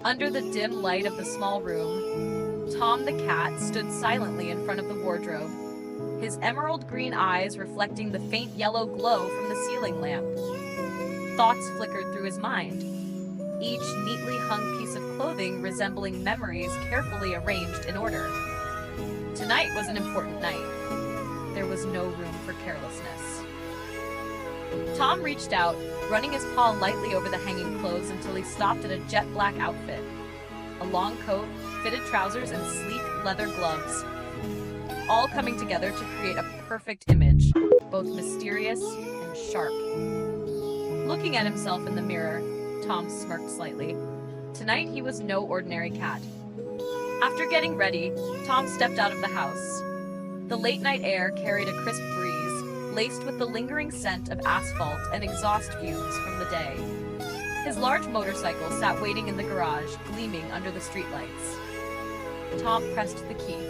Under the dim light of the small room, Tom the cat stood silently in front of the wardrobe, his emerald green eyes reflecting the faint yellow glow from the ceiling lamp. Thoughts flickered through his mind, each neatly hung piece of clothing resembling memories carefully arranged in order. Tonight was an important night. There was no room for carelessness. Tom reached out, running his paw lightly over the hanging clothes until he stopped at a jet black outfit. A long coat, fitted trousers, and sleek leather gloves, all coming together to create a perfect image, both mysterious and sharp. Looking at himself in the mirror, Tom smirked slightly. Tonight he was no ordinary cat. After getting ready, Tom stepped out of the house. The late-night air carried a crisp breeze, laced with the lingering scent of asphalt and exhaust fumes from the day. His large motorcycle sat waiting in the garage, gleaming under the streetlights. Tom pressed the key.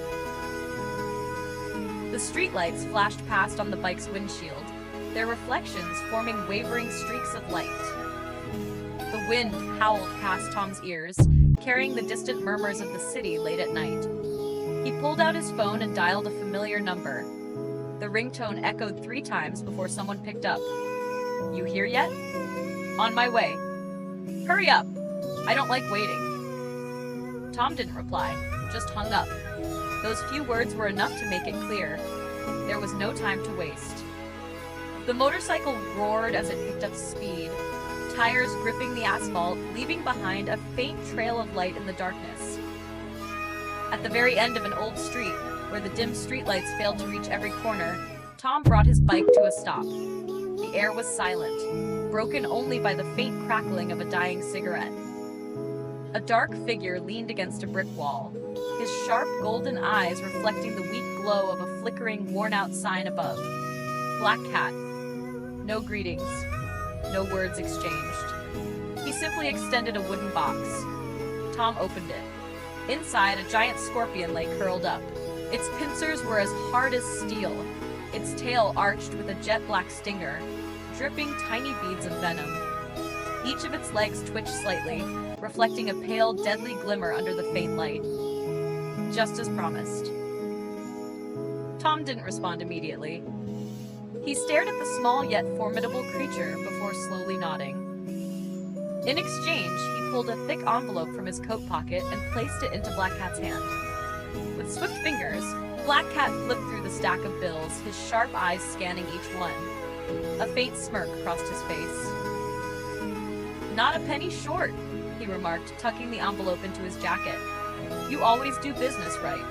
The streetlights flashed past on the bike's windshield, their reflections forming wavering streaks of light. The wind howled past Tom's ears, carrying the distant murmurs of the city late at night. He pulled out his phone and dialed a familiar number. The ringtone echoed 3 times before someone picked up. "You here yet?" "On my way." "Hurry up! I don't like waiting." Tom didn't reply, just hung up. Those few words were enough to make it clear. There was no time to waste. The motorcycle roared as it picked up speed, tires gripping the asphalt, leaving behind a faint trail of light in the darkness. At the very end of an old street, where the dim streetlights failed to reach every corner, Tom brought his bike to a stop. The air was silent, broken only by the faint crackling of a dying cigarette. A dark figure leaned against a brick wall, his sharp golden eyes reflecting the weak glow of a flickering, worn-out sign above. Black cat. No greetings. No words exchanged. He simply extended a wooden box. Tom opened it. Inside, a giant scorpion lay curled up. Its pincers were as hard as steel, its tail arched with a jet-black stinger, dripping tiny beads of venom. Each of its legs twitched slightly, reflecting a pale, deadly glimmer under the faint light. Just as promised. Tom didn't respond immediately. He stared at the small yet formidable creature before slowly nodding. In exchange, he pulled a thick envelope from his coat pocket and placed it into Black Cat's hand. With swift fingers, Black Cat flipped through the stack of bills, his sharp eyes scanning each one. A faint smirk crossed his face. "Not a penny short," he remarked, tucking the envelope into his jacket. "You always do business right."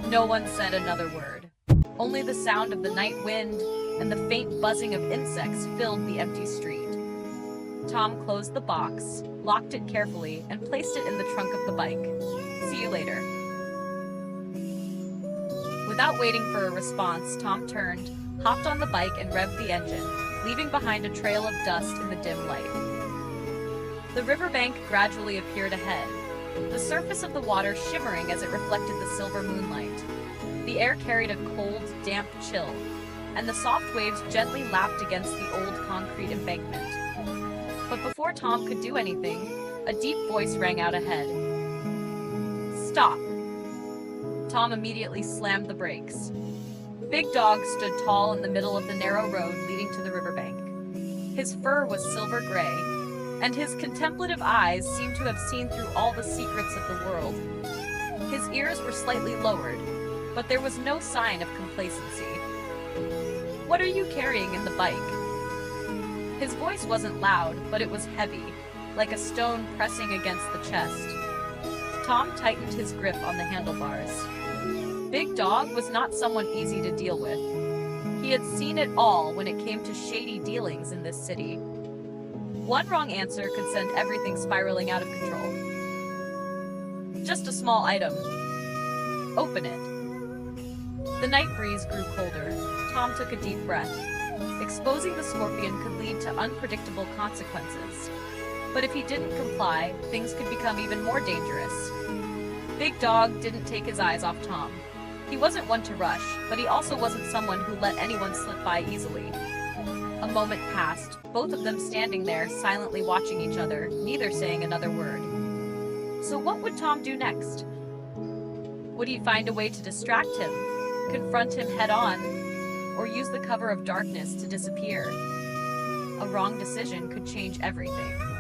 No one said another word. Only the sound of the night wind and the faint buzzing of insects filled the empty street. Tom closed the box, locked it carefully, and placed it in the trunk of the bike. "See you later." Without waiting for a response, Tom turned, hopped on the bike, and revved the engine, leaving behind a trail of dust in the dim light. The riverbank gradually appeared ahead, the surface of the water shimmering as it reflected the silver moonlight. The air carried a cold, damp chill, and the soft waves gently lapped against the old concrete embankment. But before Tom could do anything, a deep voice rang out ahead. "Stop!" Tom immediately slammed the brakes. Big Dog stood tall in the middle of the narrow road leading to the riverbank. His fur was silver gray, and his contemplative eyes seemed to have seen through all the secrets of the world. His ears were slightly lowered, but there was no sign of complacency. "What are you carrying in the bike?" His voice wasn't loud, but it was heavy, like a stone pressing against the chest. Tom tightened his grip on the handlebars. Big Dog was not someone easy to deal with. He had seen it all when it came to shady dealings in this city. One wrong answer could send everything spiraling out of control. "Just a small item." "Open it." The night breeze grew colder. Tom took a deep breath. Exposing the scorpion could lead to unpredictable consequences. But if he didn't comply, things could become even more dangerous. Big Dog didn't take his eyes off Tom. He wasn't one to rush, but he also wasn't someone who let anyone slip by easily. A moment passed, both of them standing there, silently watching each other, neither saying another word. So what would Tom do next? Would he find a way to distract him, confront him head-on, or use the cover of darkness to disappear? A wrong decision could change everything.